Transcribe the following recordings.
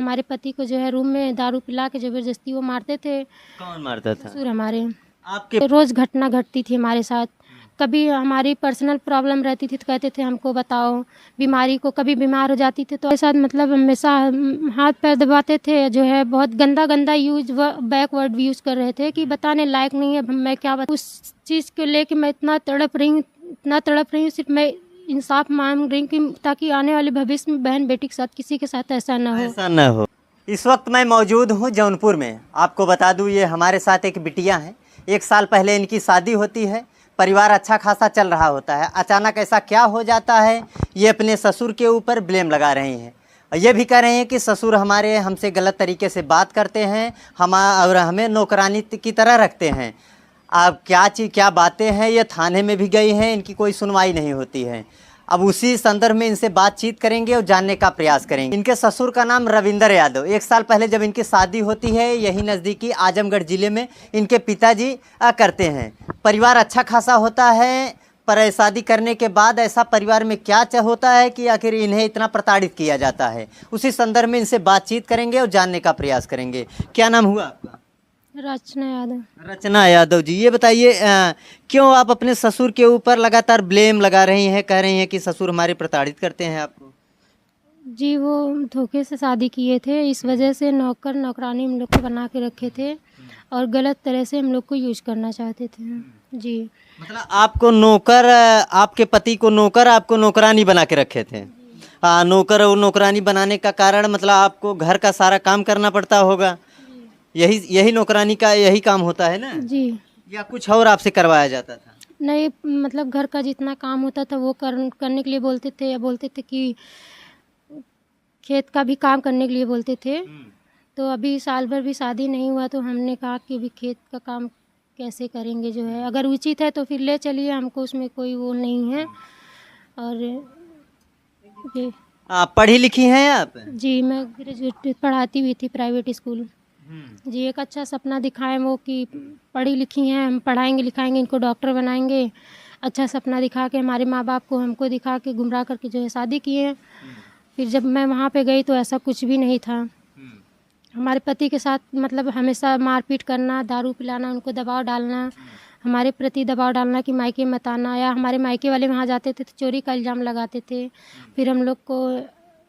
हमारे पति को जो है रूम में दारू पिला के ज़बरदस्ती वो मारते थे। कौन मारता था? ससुर हमारे। आपके रोज़ घटना घटती थी हमारे साथ। कभी हमारी पर्सनल प्रॉब्लम रहती थी तो कहते थे हमको बताओ बीमारी को, कभी बीमार हो जाती थी तो ऐसा मतलब हमेशा हाथ पैर दबाते थे, जो है बहुत गंदा गंदा यूज बैकवर्ड यूज़ कर रहे थे कि बताने लायक नहीं है। मैं क्या उस चीज़ को लेके मैं इतना तड़प रही हूँ, सिर्फ मैं इंसाफ मांग रही हूँ कि ताकि आने वाले भविष्य में बहन बेटी के साथ किसी के साथ ऐसा ना हो। इस वक्त मैं मौजूद हूँ जौनपुर में। आपको बता दूँ ये हमारे साथ एक बिटिया है। 1 साल पहले इनकी शादी होती है। परिवार अच्छा खासा चल रहा होता है। अचानक ऐसा क्या हो जाता है, ये अपने ससुर के ऊपर ब्लेम लगा रही हैं। ये भी कह रहे हैं कि ससुर हमारे हमसे गलत तरीके से बात करते हैं, और हमें नौकरानी की तरह रखते हैं। अब क्या बातें हैं, ये थाने में भी गई हैं, इनकी कोई सुनवाई नहीं होती है। अब उसी संदर्भ में इनसे बातचीत करेंगे और जानने का प्रयास करेंगे। इनके ससुर का नाम रविंदर यादव। 1 साल पहले जब इनकी शादी होती है, यही नज़दीकी आजमगढ़ ज़िले में इनके पिताजी करते हैं। परिवार अच्छा खासा होता है, पर शादी करने के बाद ऐसा परिवार में क्या होता है कि आखिर इन्हें इतना प्रताड़ित किया जाता है। उसी संदर्भ में इनसे बातचीत करेंगे और जानने का प्रयास करेंगे। क्या नाम हुआ आपका? रचना यादव जी, ये बताइए क्यों आप अपने ससुर के ऊपर लगातार ब्लेम लगा रही हैं, कह रही हैं कि ससुर हमारे प्रताड़ित करते हैं आपको? जी, वो धोखे से शादी किए थे, इस वजह से नौकरानी हम लोग को बना के रखे थे और गलत तरह से हम लोग को यूज करना चाहते थे। जी, मतलब आपको नौकर, आपके पति को नौकर, आपको नौकरानी बना के रखे थे। नौकर और नौकरानी बनाने का कारण मतलब आपको घर का सारा काम करना पड़ता होगा। यही नौकरानी का यही काम होता है ना जी। या कुछ और आपसे करवाया जाता था? नहीं, मतलब घर का जितना काम होता था वो करने के लिए बोलते थे, या बोलते थे कि खेत का भी काम करने के लिए बोलते थे। तो अभी साल भर भी शादी नहीं हुआ तो हमने कहा कि अभी खेत का काम कैसे करेंगे, जो है अगर उचित है तो फिर ले चलिए, हमको उसमें कोई वो नहीं है। और ये पढ़ी लिखी हैं आप? जी, मैं ग्रेजुएट पढ़ाती हुई थी प्राइवेट स्कूल। जी, एक अच्छा सपना दिखाएं वो कि पढ़ी लिखी हैं, हम पढ़ाएंगे लिखाएंगे, इनको डॉक्टर बनाएंगे। अच्छा सपना दिखा के हमारे माँ बाप को हमको दिखा के गुमराह करके जो है शादी किए। फिर जब मैं वहाँ पे गई तो ऐसा कुछ भी नहीं था। हमारे पति के साथ मतलब हमेशा मारपीट करना, दारू पिलाना, उनको दबाव डालना, हमारे प्रति दबाव डालना कि मायके मत आना, या हमारे मायके वाले वहाँ जाते थे तो चोरी का इल्ज़ाम लगाते थे। फिर हम लोग को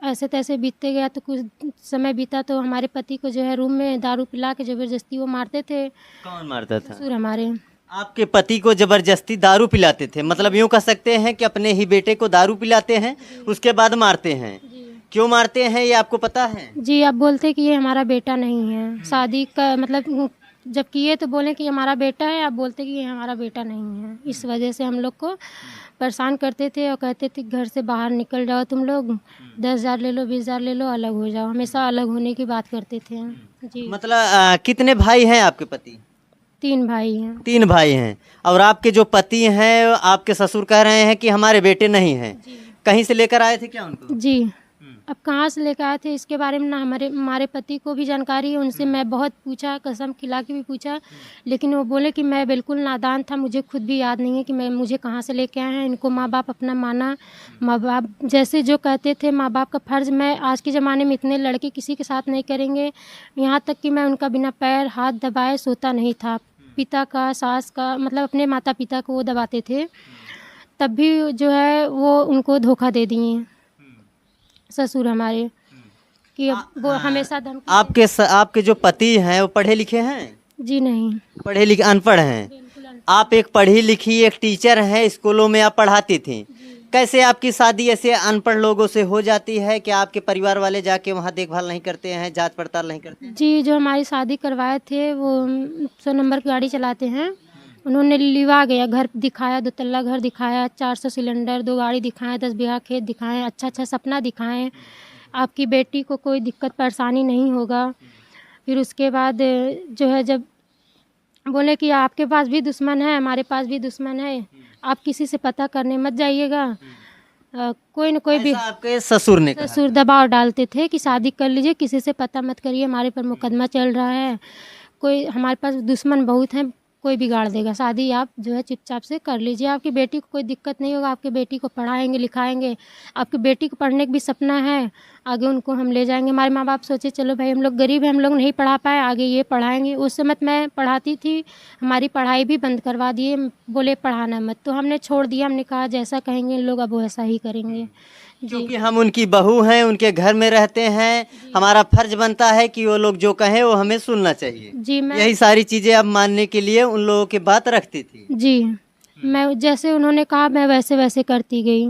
ऐसे तैसे बीतते गया तो कुछ समय बीता तो हमारे पति को जो है रूम में दारू पिला के ज़बरदस्ती वो मारते थे। कौन मारता था? ससुर हमारे। आपके पति को जबरदस्ती दारू पिलाते थे? मतलब यूँ कह सकते हैं कि अपने ही बेटे को दारू पिलाते हैं, उसके बाद मारते हैं। क्यों मारते हैं ये आपको पता है? जी, आप बोलते कि ये हमारा बेटा नहीं है। शादी का मतलब जब किए तो बोले कि हमारा बेटा है, आप बोलते कि ये हमारा बेटा नहीं है। इस वजह से हम लोग को परेशान करते थे और कहते थे घर से बाहर निकल जाओ तुम लोग, 10,000 ले लो, 20,000 ले लो, अलग हो जाओ। हमेशा अलग होने की बात करते थे। जी। मतलब कितने भाई हैं आपके पति? 3 भाई हैं। 3 भाई हैं। और आपके जो पति हैं, आपके ससुर कह रहे हैं कि हमारे बेटे नहीं हैं। कहीं से लेकर आए थे क्या उनको? जी, अब कहाँ से लेकर आए थे इसके बारे में ना हमारे पति को भी जानकारी है। उनसे मैं बहुत पूछा, कसम खिला के भी पूछा, लेकिन वो बोले कि मैं बिल्कुल नादान था, मुझे खुद भी याद नहीं है कि मुझे कहाँ से लेके आए हैं। इनको माँ बाप अपना माना, माँ बाप जैसे जो कहते थे, माँ बाप का फ़र्ज़। मैं आज के ज़माने में इतने लड़के किसी के साथ नहीं करेंगे, यहाँ तक कि मैं उनका बिना पैर हाथ दबाए सोता नहीं था। पिता का, सास का, मतलब अपने माता पिता को वो दबाते थे, तब भी जो है वो उनको धोखा दे दिए ससुर हमारे कि वो हमेशा धमकी। आपके जो पति हैं वो पढ़े लिखे हैं? जी नहीं, पढ़े लिखे, अनपढ़ हैं। आप एक पढ़ी लिखी एक टीचर हैं, स्कूलों में आप पढ़ाती थी। कैसे आपकी शादी ऐसे अनपढ़ लोगों से हो जाती है कि आपके परिवार वाले जाके वहाँ देखभाल नहीं करते हैं, जांच पड़ताल नहीं करते हैं? जी, जो हमारी शादी करवाए थे वो 100 नंबर की गाड़ी चलाते हैं। उन्होंने लिवा गया, घर दिखाया, 2 तल्ला घर दिखाया, 400 सिलेंडर, 2 गाड़ी दिखाएं, 10 बीघा खेत दिखाएं, अच्छा सपना दिखाएं, आपकी बेटी को कोई दिक्कत परेशानी नहीं होगा। फिर उसके बाद जो है जब बोले कि आपके पास भी दुश्मन है, हमारे पास भी दुश्मन है, आप किसी से पता करने मत जाइएगा। कोई न कोई भी आपके ससुर ने कहा? ससुर दबाव डालते थे कि शादी कर लीजिए, किसी से पता मत करिए, हमारे पर मुकदमा चल रहा है, कोई हमारे पास दुश्मन बहुत हैं, कोई बिगाड़ देगा, शादी आप जो है चुपचाप से कर लीजिए, आपकी बेटी को कोई दिक्कत नहीं होगा, आपकी बेटी को पढ़ाएंगे लिखाएंगे, आपकी बेटी को पढ़ने का भी सपना है, आगे उनको हम ले जाएंगे। हमारे माँ बाप सोचे चलो भाई हम लोग गरीब हैं, हम लोग नहीं पढ़ा पाए, आगे ये पढ़ाएंगे। उस समय मैं पढ़ाती थी, हमारी पढ़ाई भी बंद करवा दिए, बोले पढ़ाना मत, तो हमने छोड़ दिया। हमने कहा जैसा कहेंगे इन लोग अब वैसा ही करेंगे जी। क्योंकि हम उनकी बहू हैं, उनके घर में रहते हैं, हमारा फर्ज बनता है कि वो लोग जो कहें वो हमें सुनना चाहिए जी मैं यही सारी चीजें अब मानने के लिए उन लोगों की बात रखती थी जी मैं जैसे उन्होंने कहा मैं वैसे वैसे करती गई।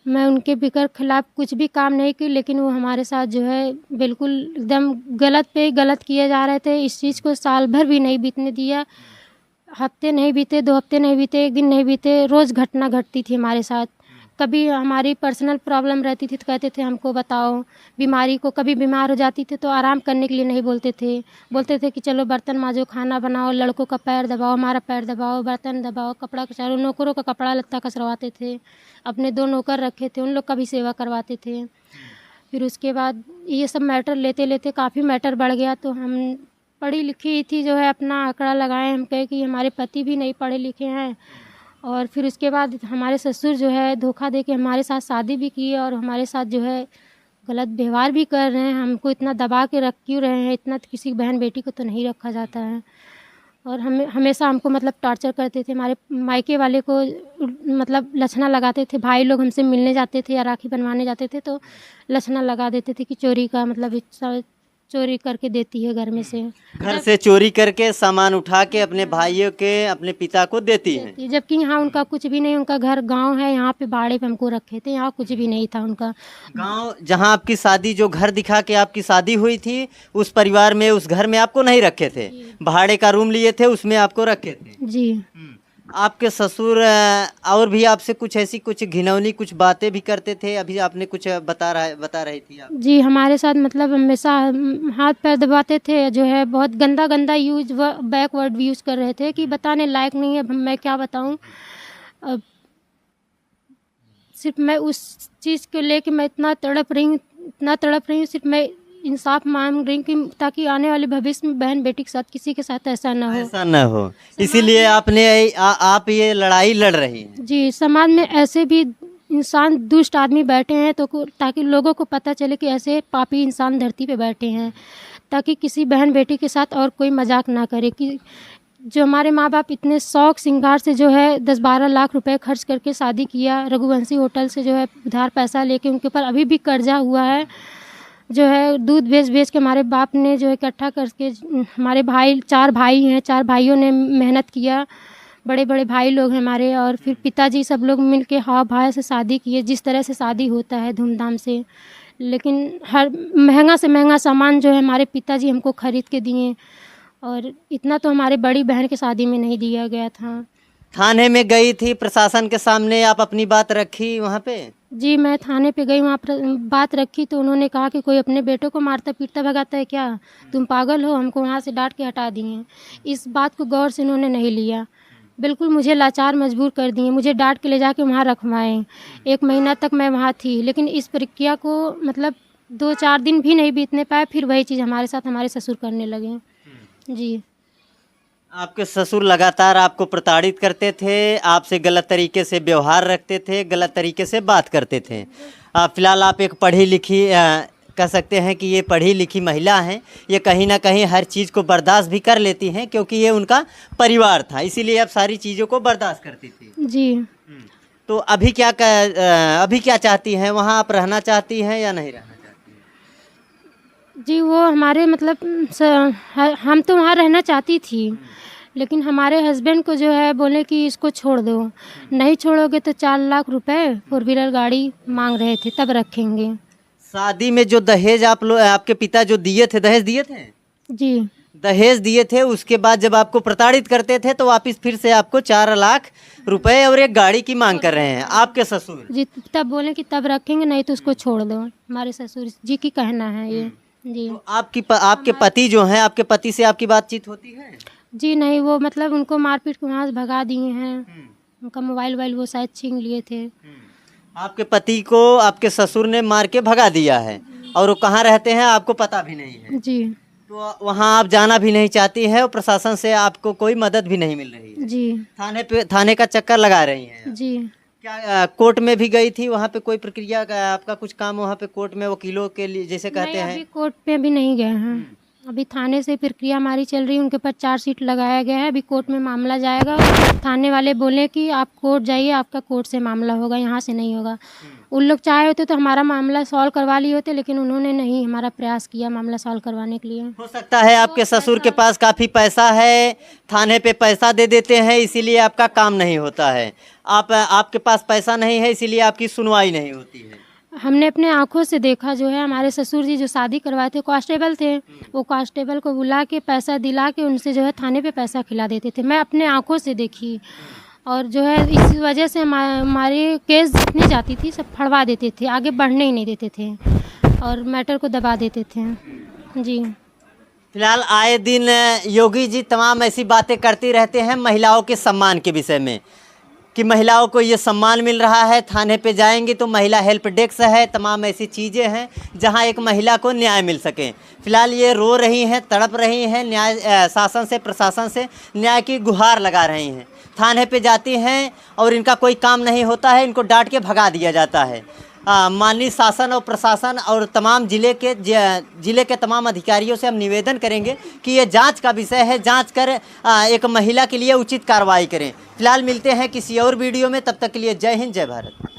मैं उनके बिकर खिलाफ कुछ भी काम नहीं की, लेकिन वो हमारे साथ जो है बिल्कुल एकदम गलत पे गलत किए जा रहे थे। इस चीज़ को साल भर भी नहीं बीतने दिया, हफ्ते नहीं बीते, 2 हफ्ते नहीं बीते, 1 दिन नहीं बीते, रोज़ घटना घटती थी हमारे साथ। कभी हमारी पर्सनल प्रॉब्लम रहती थी तो कहते थे हमको बताओ बीमारी को, कभी बीमार हो जाती थी तो आराम करने के लिए नहीं बोलते थे कि चलो बर्तन मांजो, खाना बनाओ, लड़कों का पैर दबाओ, हमारा पैर दबाओ, बर्तन दबाओ, कपड़ा कचारो, नौकरों का कपड़ा लत्ता कसरवाते थे। अपने 2 नौकर रखे थे, उन लोग का भी सेवा करवाते थे। फिर उसके बाद ये सब मैटर लेते लेते काफ़ी मैटर बढ़ गया, तो हम पढ़ी लिखी थी जो है अपना आंकड़ा लगाए, हम कहे कि हमारे पति भी नहीं पढ़े लिखे हैं। और फिर उसके बाद हमारे ससुर जो है धोखा दे के हमारे साथ शादी भी की और हमारे साथ जो है गलत व्यवहार भी कर रहे हैं। हमको इतना दबा के रख क्यों रहे हैं, इतना तो किसी बहन बेटी को तो नहीं रखा जाता है। और हमेशा हमको मतलब टॉर्चर करते थे। हमारे मायके वाले को मतलब लछना लगाते थे, भाई लोग हमसे मिलने जाते थे या राखी बनवाने जाते थे तो लछना लगा देते थे कि चोरी का मतलब चोरी करके देती है घर में से, घर से चोरी करके सामान उठा के अपने भाइयों के अपने पिता को देती है। जबकि यहाँ उनका कुछ भी नहीं, उनका घर गांव है, यहाँ पे भाड़े पे हमको रखे थे, यहाँ कुछ भी नहीं था उनका। गांव जहां आपकी शादी, जो घर दिखा के आपकी शादी हुई थी, उस परिवार में, उस घर में आपको नहीं रखे थे, भाड़े का रूम लिए थे, उसमें आपको रखे थे जी। आपके ससुर और भी आपसे कुछ ऐसी कुछ घिनौनी कुछ बातें भी करते थे? अभी आपने कुछ बता रही थी आप। जी हमारे साथ मतलब हमेशा हाथ पैर दबाते थे, जो है बहुत गंदा गंदा यूज बैकवर्ड यूज़ कर रहे थे कि बताने लायक नहीं है। मैं क्या बताऊं, अब सिर्फ मैं उस चीज़ को लेके मैं इतना तड़प रही हूँ, सिर्फ मैं इंसाफ मांग रही हूँ कि ताकि आने वाले भविष्य में बहन बेटी के साथ किसी के साथ ऐसा ना हो। इसीलिए आपने आप ये लड़ाई लड़ रही हैं। जी, समाज में ऐसे भी इंसान दुष्ट आदमी बैठे हैं तो ताकि लोगों को पता चले कि ऐसे पापी इंसान धरती पे बैठे हैं, ताकि किसी बहन बेटी के साथ और कोई मजाक ना करे। कि जो हमारे माँ बाप इतने शौक श्रृंगार से जो है 10-12 लाख रुपए खर्च करके शादी किया, रघुवंशी होटल से जो है उधार पैसा लेके, उनके ऊपर अभी भी कर्जा हुआ है, जो है दूध बेच के हमारे बाप ने जो इकट्ठा करके, हमारे भाई 4 भाई हैं, 4 भाइयों ने मेहनत किया, बड़े बड़े भाई लोग हैं हमारे, और फिर पिताजी सब लोग मिल के हाव भाई से शादी किए, जिस तरह से शादी होता है धूमधाम से। लेकिन हर महंगा से महंगा सामान जो है हमारे पिताजी हमको खरीद के दिए, और इतना तो हमारे बड़ी बहन की शादी में नहीं दिया गया था। थाने में गई थी, प्रशासन के सामने आप अपनी बात रखी वहाँ पे? जी मैं थाने पे गई, वहाँ पर बात रखी तो उन्होंने कहा कि कोई अपने बेटों को मारता पीटता भगाता है क्या, तुम पागल हो। हमको वहाँ से डांट के हटा दिए। इस बात को गौर से उन्होंने नहीं लिया, बिल्कुल मुझे लाचार मजबूर कर दिए। मुझे डांट के ले जाके वहाँ रखवाएं। 1 महीना तक मैं वहाँ थी, लेकिन इस प्रक्रिया को मतलब 2-4 दिन भी नहीं बीतने पाए, फिर वही चीज़ हमारे साथ हमारे ससुर करने लगे। जी आपके ससुर लगातार आपको प्रताड़ित करते थे, आपसे गलत तरीके से व्यवहार रखते थे, गलत तरीके से बात करते थे। फिलहाल आप एक पढ़ी लिखी कह सकते हैं कि ये पढ़ी लिखी महिला हैं, ये कहीं ना कहीं हर चीज़ को बर्दाश्त भी कर लेती हैं, क्योंकि ये उनका परिवार था, इसीलिए आप सारी चीज़ों को बर्दाश्त करती थी। जी तो अभी क्या चाहती हैं? वहाँ आप रहना चाहती हैं या नहीं रहना चाहती हैं? जी वो हमारे मतलब हम तो वहाँ रहना चाहती थी, लेकिन हमारे हस्बैंड को जो है बोले कि इसको छोड़ दो, नहीं छोड़ोगे तो 4 लाख रुपए 4 व्हीलर गाड़ी मांग रहे थे, तब रखेंगे। शादी में जो दहेज आपके पिता जो दिए थे, दहेज दिए थे? जी दहेज दिए थे। उसके बाद जब आपको प्रताड़ित करते थे तो वापस फिर से आपको 4 लाख रुपए और एक गाड़ी की मांग कर रहे हैं आपके ससुर। जी तब बोले कि तब रखेंगे, नहीं तो उसको छोड़ दो। हमारे ससुर जी की कहना है ये। जी तो आपके पति जो हैं, आपके पति से आपकी बातचीत होती है? जी नहीं, वो मतलब उनको मारपीट के वहाँ से भगा दिए हैं। उनका मोबाइल वो शायद छीन लिए थे। आपके पति को आपके ससुर ने मार के भगा दिया है, और वो कहाँ रहते हैं आपको पता भी नहीं है? जी तो वहाँ आप जाना भी नहीं चाहती है और प्रशासन से आपको कोई मदद भी नहीं मिल रही है। जी थाने का चक्कर लगा रही हैं। जी। क्या कोर्ट में भी गई थी? वहाँ पे कोई प्रक्रिया का आपका कुछ काम वहाँ पे कोर्ट में वकीलों के लिए जैसे कहते नहीं, हैं? अभी कोर्ट पे भी नहीं गए हैं। अभी थाने से प्रक्रिया हमारी चल रही है, उनके ऊपर चार्जशीट लगाया गया है। अभी कोर्ट में मामला जाएगा। थाने वाले बोले कि आप कोर्ट जाइए, आपका कोर्ट से मामला होगा, यहाँ से नहीं होगा। उन लोग चाहे होते तो हमारा मामला सॉल्व करवा लिए होते, लेकिन उन्होंने नहीं हमारा प्रयास किया मामला सॉल्व करवाने के लिए। हो सकता है आपके ससुर के पास काफ़ी पैसा है, थाने पे पैसा दे देते हैं, इसीलिए आपका काम नहीं होता है। आपके पास पैसा नहीं है, इसीलिए आपकी सुनवाई नहीं होती है। हमने अपने आंखों से देखा, जो है हमारे ससुर जी जो शादी करवाए थे कांस्टेबल थे, वो कांस्टेबल को बुला के पैसा दिला के उनसे जो है थाने पे पैसा खिला देते थे। मैं अपने आंखों से देखी, और जो है इस वजह से हमारे केस जितनी जाती थी सब फड़वा देते थे, आगे बढ़ने ही नहीं देते थे और मैटर को दबा देते थे। जी। फिलहाल आए दिन योगी जी तमाम ऐसी बातें करती रहते हैं महिलाओं के सम्मान के विषय में, कि महिलाओं को ये सम्मान मिल रहा है, थाने पे जाएंगे तो महिला हेल्प डेस्क है, तमाम ऐसी चीज़ें हैं जहां एक महिला को न्याय मिल सके। फिलहाल ये रो रही हैं, तड़प रही हैं, न्याय शासन से प्रशासन से न्याय की गुहार लगा रही हैं। थाने पे जाती हैं और इनका कोई काम नहीं होता है, इनको डांट के भगा दिया जाता है। माननीय शासन और प्रशासन और तमाम जिले के तमाम अधिकारियों से हम निवेदन करेंगे कि ये जांच का विषय है, जांच कर एक महिला के लिए उचित कार्रवाई करें। फिलहाल मिलते हैं किसी और वीडियो में, तब तक के लिए जय हिंद, जय भारत।